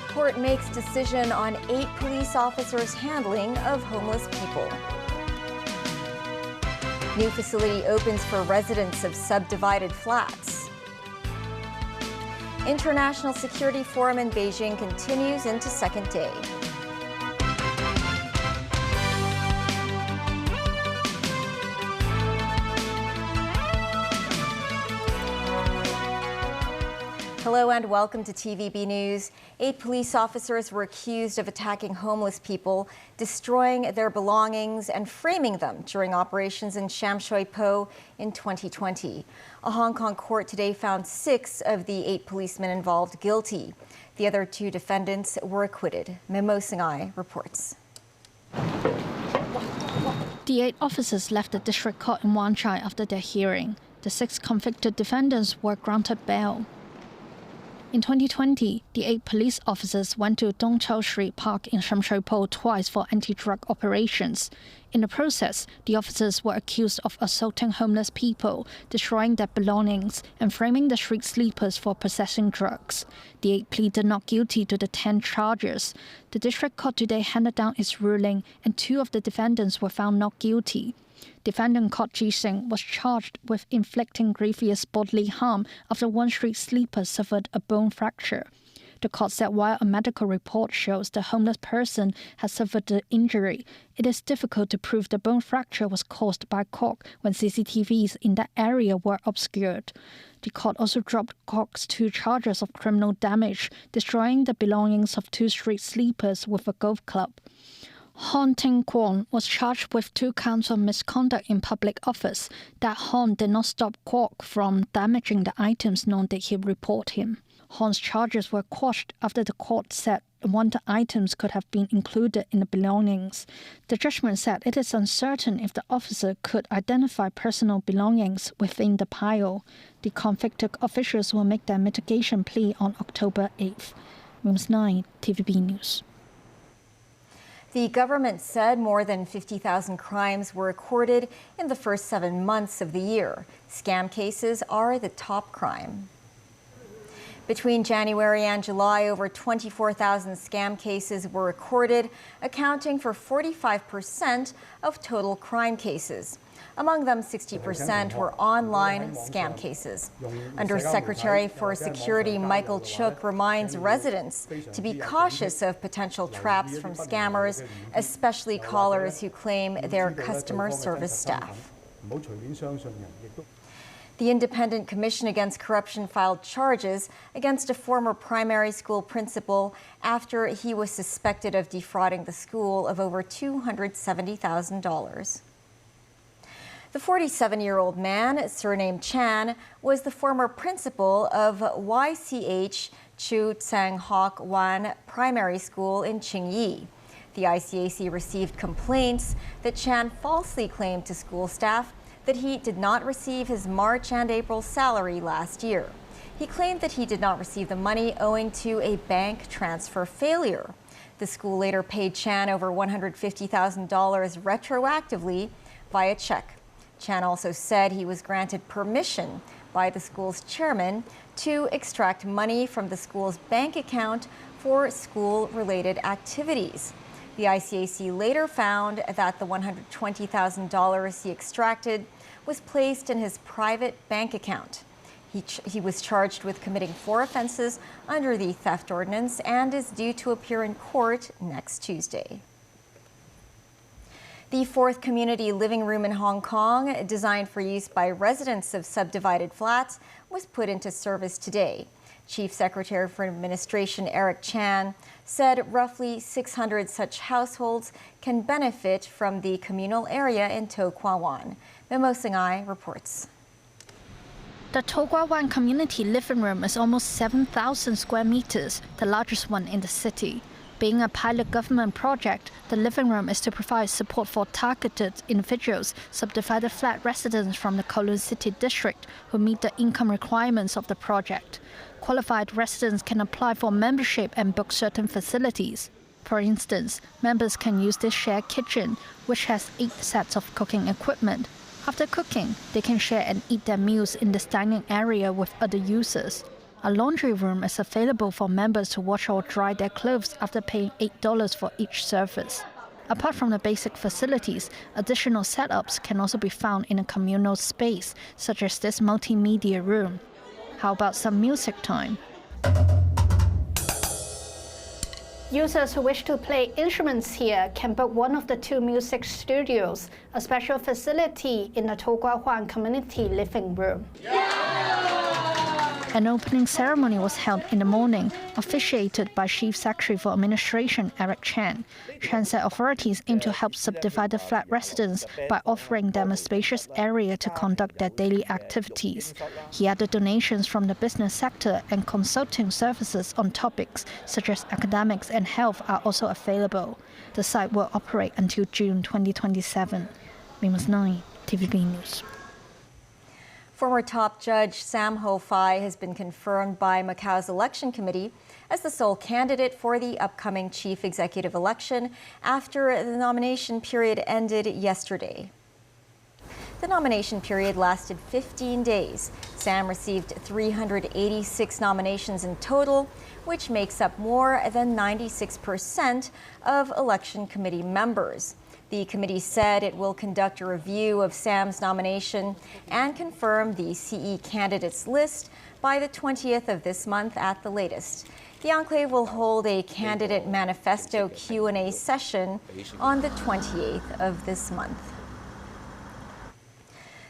Court makes decision on 8 police officers' handling of homeless people. New facility opens for residents of subdivided flats. International Security Forum in Beijing continues into second day. Hello and welcome to TVB News. 8 police officers were accused of attacking homeless people, destroying their belongings and framing them during operations in Sham Shui Po in 2020. A Hong Kong court today found 6 of the 8 policemen involved guilty. The other 2 defendants were acquitted. Memo Singhai reports. The 8 officers left the district court in Wan Chai after their hearing. The 6 convicted defendants were granted bail. In 2020, the 8 police officers went to Dong Chau Street Park in Sham Shui Po twice for anti-drug operations. In the process, the officers were accused of assaulting homeless people, destroying their belongings, and framing the street sleepers for possessing drugs. The 8 pleaded not guilty to the 10 charges. The district court today handed down its ruling, and 2 of the defendants were found not guilty. Defendant Kot Ji Sing was charged with inflicting grievous bodily harm after one street sleeper suffered a bone fracture. The court said while a medical report shows the homeless person has suffered the injury, it is difficult to prove the bone fracture was caused by Kok when CCTVs in that area were obscured. The court also dropped Kok's 2 charges of criminal damage, destroying the belongings of 2 street sleepers with a golf club. Hon Ting Kwon was charged with 2 counts of misconduct in public office, that Hon did not stop Kwok from damaging the items nor did he report him. Hon's charges were quashed after the court said one of the items could have been included in the belongings. The judgment said it is uncertain if the officer could identify personal belongings within the pile. The convicted officials will make their mitigation plea on October 8th. News 9, TVB News. The government said more than 50,000 crimes were recorded in the first 7 months of the year. Scam cases are the top crime. Between January and July, over 24,000 scam cases were recorded, accounting for 45% of total crime cases. Among them, 60% were online scam cases. Undersecretary for Security Michael Chook reminds residents to be cautious of potential traps from scammers, especially callers who claim they're customer service staff. The Independent Commission Against Corruption filed charges against a former primary school principal after he was suspected of defrauding the school of over $270,000. The 47-year-old man, surnamed Chan, was the former principal of YCH Chu Tsang Hok Wan Primary School in Qingyi. The ICAC received complaints that Chan falsely claimed to school staff that he did not receive his March and April salary last year. He claimed that he did not receive the money owing to a bank transfer failure. The school later paid Chan over $150,000 retroactively via check. Chan also said he was granted permission by the school's chairman to extract money from the school's bank account for school-related activities. The ICAC later found that the $120,000 he extracted was placed in his private bank account. He was charged with committing 4 offenses under the theft ordinance and is due to appear in court next Tuesday. The 4th community living room in Hong Kong, designed for use by residents of subdivided flats, was put into service today. Chief Secretary for Administration Eric Chan said roughly 600 such households can benefit from the communal area in To Kwa Wan. Memo Singhai reports. The To Kwa Wan community living room is almost 7,000 square meters, the largest one in the city. Being a pilot government project, the living room is to provide support for targeted individuals, subdivided flat residents from the Kowloon City district who meet the income requirements of the project. Qualified residents can apply for membership and book certain facilities. For instance, members can use this shared kitchen, which has 8 sets of cooking equipment. After cooking, they can share and eat their meals in this dining area with other users. A laundry room is available for members to wash or dry their clothes after paying $8 for each service. Apart from the basic facilities, additional setups can also be found in a communal space, such as this multimedia room. How about some music time? Users who wish to play instruments here can book one of the 2 music studios, a special facility in the Toan community living room. An opening ceremony was held in the morning, officiated by Chief Secretary for Administration Eric Chan. Chan said authorities aim to help subdivided flat residents by offering them a spacious area to conduct their daily activities. He added donations from the business sector and consulting services on topics such as academics and health are also available. The site will operate until June 2027. Mimas 9, TVB News. Former top judge Sam Ho-Fai has been confirmed by Macau's election committee as the sole candidate for the upcoming chief executive election after the nomination period ended yesterday. The nomination period lasted 15 days. Sam received 386 nominations in total, which makes up more than 96% of election committee members. The committee said it will conduct a review of Sam's nomination and confirm the CE candidates list by the 20th of this month at the latest. The enclave will hold a candidate manifesto Q&A session on the 28th of this month.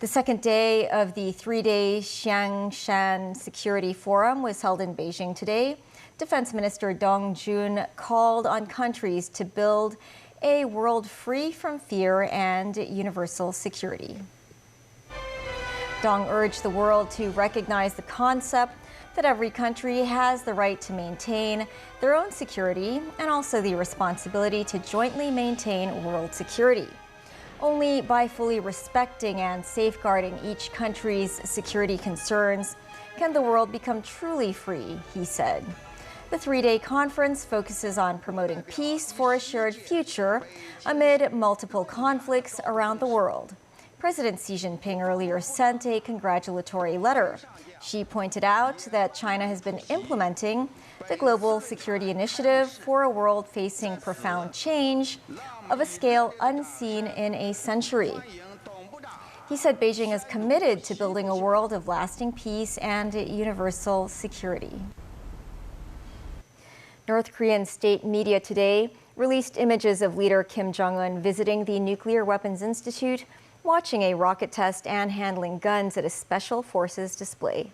The second day of the 3-day Xiangshan Security Forum was held in Beijing today. Defense Minister Dong Jun called on countries to build a world free from fear and universal security. Dong urged the world to recognize the concept that every country has the right to maintain their own security and also the responsibility to jointly maintain world security. Only by fully respecting and safeguarding each country's security concerns can the world become truly free, he said. The 3-day conference focuses on promoting peace for a shared future amid multiple conflicts around the world. President Xi Jinping earlier sent a congratulatory letter. Xi pointed out that China has been implementing the Global Security Initiative for a world facing profound change of a scale unseen in a century. He said Beijing is committed to building a world of lasting peace and universal security. North Korean state media today released images of leader Kim Jong-un visiting the Nuclear Weapons Institute, watching a rocket test and handling guns at a special forces display.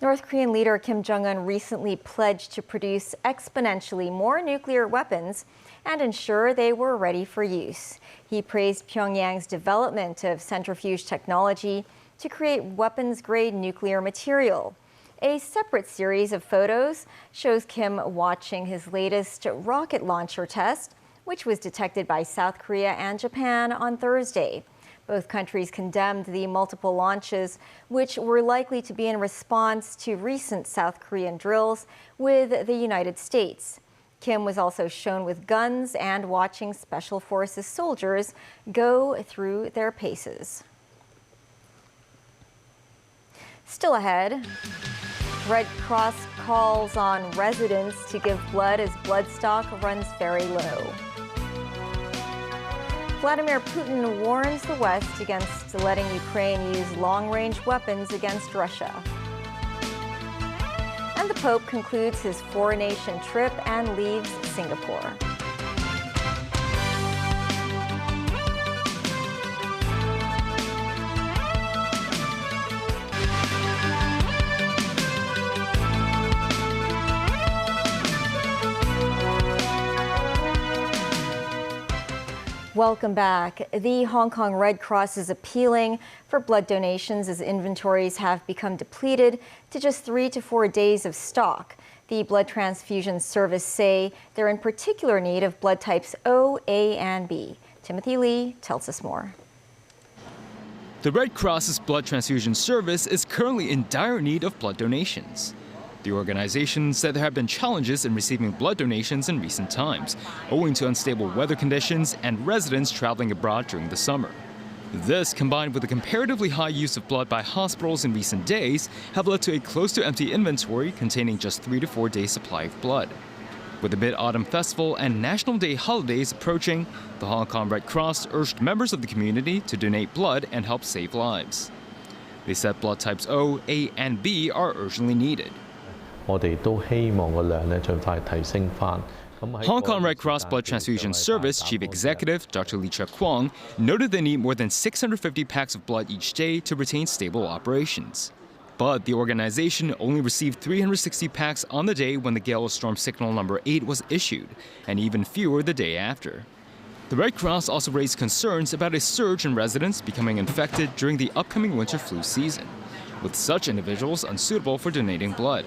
North Korean leader Kim Jong-un recently pledged to produce exponentially more nuclear weapons and ensure they were ready for use. He praised Pyongyang's development of centrifuge technology to create weapons-grade nuclear material. A separate series of photos shows Kim watching his latest rocket launcher test, which was detected by South Korea and Japan on Thursday. Both countries condemned the multiple launches, which were likely to be in response to recent South Korean drills with the United States. Kim was also shown with guns and watching Special Forces soldiers go through their paces. Still ahead, Red Cross calls on residents to give blood as blood stock runs very low. Vladimir Putin warns the West against letting Ukraine use long-range weapons against Russia. And the Pope concludes his four-nation trip and leaves Singapore. Welcome back. The Hong Kong Red Cross is appealing for blood donations as inventories have become depleted to just 3 to 4 days of stock. The blood transfusion service say they're in particular need of blood types O, A, and B. Timothy Lee tells us more. The Red Cross's blood transfusion service is currently in dire need of blood donations. The organization said there have been challenges in receiving blood donations in recent times, owing to unstable weather conditions and residents traveling abroad during the summer. This, combined with the comparatively high use of blood by hospitals in recent days, have led to a close-to-empty inventory containing just 3 to 4 days' supply of blood. With the Mid-Autumn Festival and National Day holidays approaching, the Hong Kong Red Cross urged members of the community to donate blood and help save lives. They said blood types O, A, and B are urgently needed. Hong Kong Red Cross Blood Transfusion Service Chief Executive Dr. Lee Kwong noted they need more than 650 packs of blood each day to retain stable operations. But the organization only received 360 packs on the day when the gale storm signal number 8 was issued, and even fewer the day after. The Red Cross also raised concerns about a surge in residents becoming infected during the upcoming winter flu season, with such individuals unsuitable for donating blood.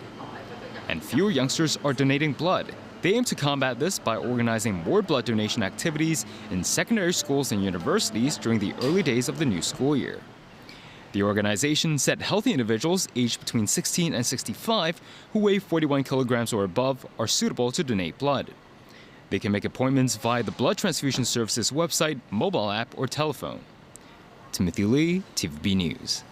And fewer youngsters are donating blood. They aim to combat this by organizing more blood donation activities in secondary schools and universities during the early days of the new school year. The organization said healthy individuals aged between 16 and 65 who weigh 41 kilograms or above are suitable to donate blood. They can make appointments via the Blood Transfusion Service's website, mobile app, or telephone. Timothy Lee, TVB News.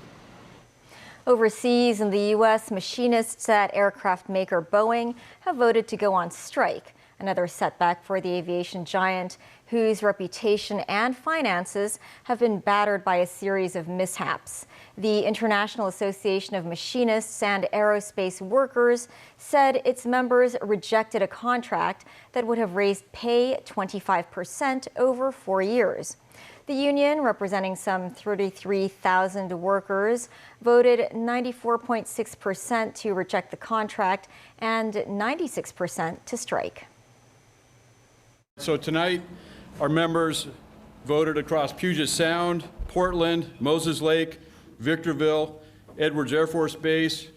Overseas in the U.S., machinists at aircraft maker Boeing have voted to go on strike, another setback for the aviation giant whose reputation and finances have been battered by a series of mishaps. The International Association of Machinists and Aerospace Workers said its members rejected a contract that would have raised pay 25% over 4 years. The union, representing some 33,000 workers, voted 94.6% to reject the contract and 96% to strike. So tonight, our members voted across Puget Sound, Portland, Moses Lake, Victorville, Edwards Air Force Base,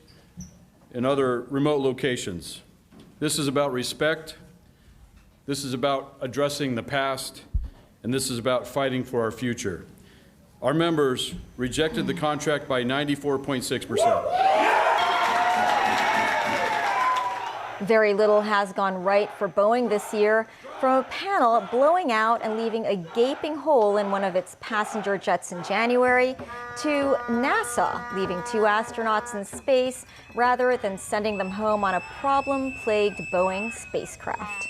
and other remote locations. This is about respect. This is about addressing the past. And this is about fighting for our future. Our members rejected the contract by 94.6%. Very little has gone right for Boeing this year, from a panel blowing out and leaving a gaping hole in one of its passenger jets in January, to NASA leaving 2 astronauts in space rather than sending them home on a problem-plagued Boeing spacecraft.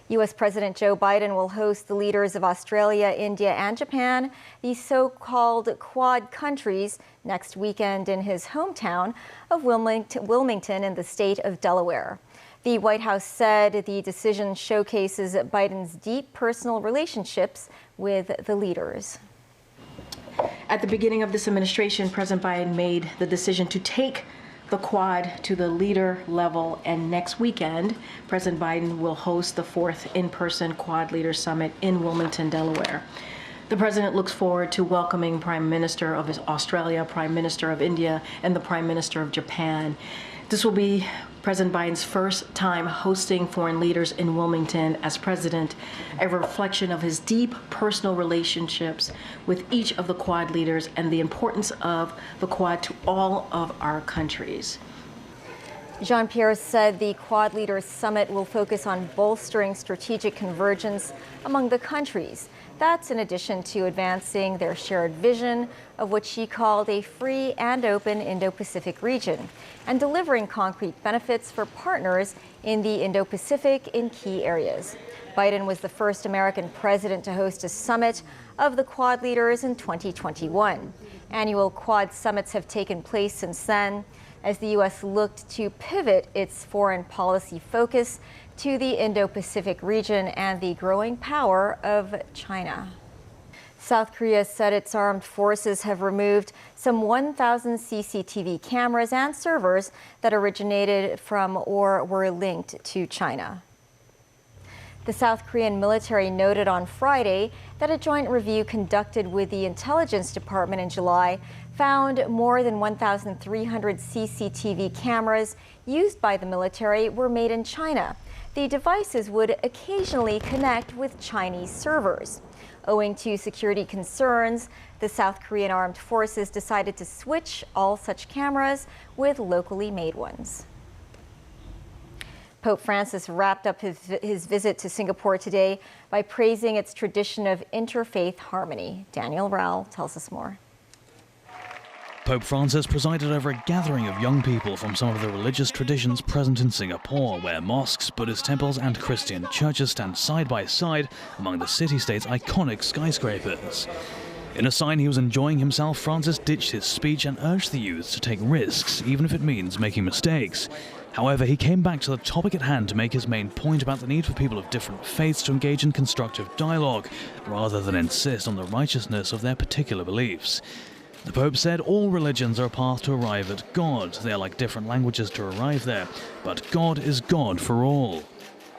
U.S. President Joe Biden will host the leaders of Australia, India, and Japan, the so-called Quad countries, next weekend in his hometown of Wilmington in the state of Delaware. The White House said the decision showcases Biden's deep personal relationships with the leaders. At the beginning of this administration, President Biden made the decision to take the Quad to the leader level, and next weekend, President Biden will host the 4th in-person Quad Leader Summit in Wilmington, Delaware. The president looks forward to welcoming Prime Minister of Australia, Prime Minister of India, and the Prime Minister of Japan. This will be President Biden's first time hosting foreign leaders in Wilmington as president, a reflection of his deep personal relationships with each of the Quad leaders and the importance of the Quad to all of our countries. Jean-Pierre said the Quad Leaders Summit will focus on bolstering strategic convergence among the countries. That's in addition to advancing their shared vision of what she called a free and open Indo-Pacific region, and delivering concrete benefits for partners in the Indo-Pacific in key areas. Biden was the first American president to host a summit of the Quad leaders in 2021. Annual Quad summits have taken place since then, as the U.S. looked to pivot its foreign policy focus to the Indo-Pacific region and the growing power of China. South Korea said its armed forces have removed some 1,000 CCTV cameras and servers that originated from or were linked to China. The South Korean military noted on Friday that a joint review conducted with the Intelligence Department in July found more than 1,300 CCTV cameras used by the military were made in China. The devices would occasionally connect with Chinese servers. Owing to security concerns, the South Korean armed forces decided to switch all such cameras with locally made ones. Pope Francis wrapped up his visit to Singapore today by praising its tradition of interfaith harmony. Daniel Rao tells us more. Pope Francis presided over a gathering of young people from some of the religious traditions present in Singapore, where mosques, Buddhist temples and Christian churches stand side by side among the city-state's iconic skyscrapers. In a sign he was enjoying himself, Francis ditched his speech and urged the youth to take risks, even if it means making mistakes. However, he came back to the topic at hand to make his main point about the need for people of different faiths to engage in constructive dialogue, rather than insist on the righteousness of their particular beliefs. The Pope said all religions are a path to arrive at God. They are like different languages to arrive there, but God is God for all.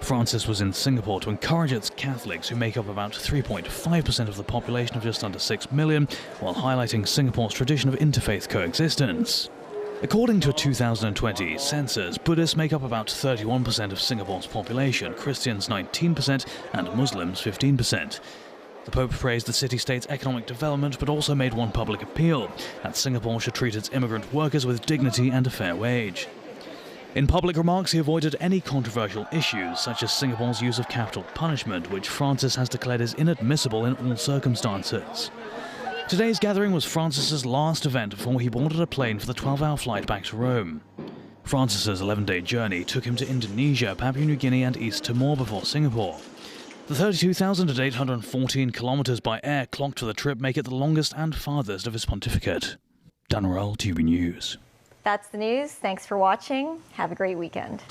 Francis was in Singapore to encourage its Catholics, who make up about 3.5% of the population of just under 6 million, while highlighting Singapore's tradition of interfaith coexistence. According to a 2020 census, Buddhists make up about 31% of Singapore's population, Christians 19% and Muslims 15%. The Pope praised the city-state's economic development, but also made one public appeal, that Singapore should treat its immigrant workers with dignity and a fair wage. In public remarks, he avoided any controversial issues, such as Singapore's use of capital punishment, which Francis has declared is inadmissible in all circumstances. Today's gathering was Francis's last event before he boarded a plane for the 12-hour flight back to Rome. Francis's 11-day journey took him to Indonesia, Papua New Guinea and East Timor before Singapore. The 32,814 kilometers by air clocked for the trip make it the longest and farthest of his pontificate. Dan Rowell, TV News. That's the news. Thanks for watching. Have a great weekend.